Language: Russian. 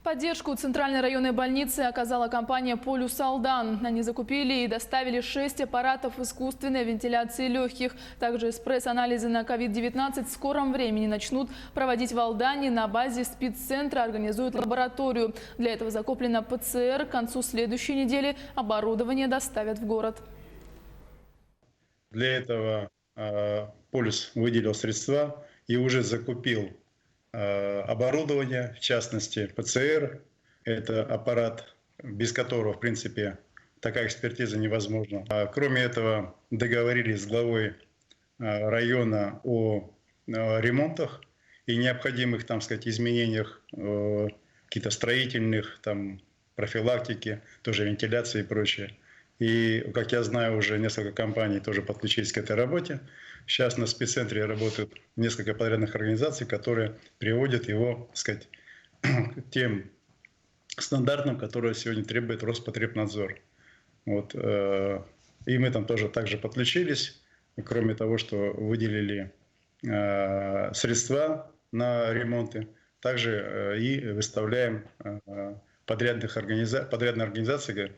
Поддержку Центральной районной больницы оказала компания «Полюс Алдан». Они закупили и доставили 6 аппаратов искусственной вентиляции легких. Также экспресс-анализы на COVID-19 в скором времени начнут проводить в Алдане. На базе спеццентра организуют лабораторию. Для этого закуплено ПЦР. К концу следующей недели оборудование доставят в город. Для этого «Полюс» выделил средства и уже закупил оборудование, в частности ПЦР. Это аппарат, без которого, в принципе, такая экспертиза невозможна. Кроме этого, договорились с главой района о ремонтах и необходимых, там сказать, изменениях, каких-то строительных, там, профилактики, тоже вентиляции и прочее. И, как я знаю, уже несколько компаний тоже подключились к этой работе. Сейчас на спеццентре работают несколько подрядных организаций, которые приводят его, так сказать, к тем стандартам, которые сегодня требует Роспотребнадзор. Вот. И мы там тоже также подключились. Кроме того, что выделили средства на ремонты, также и выставляем подрядные организации,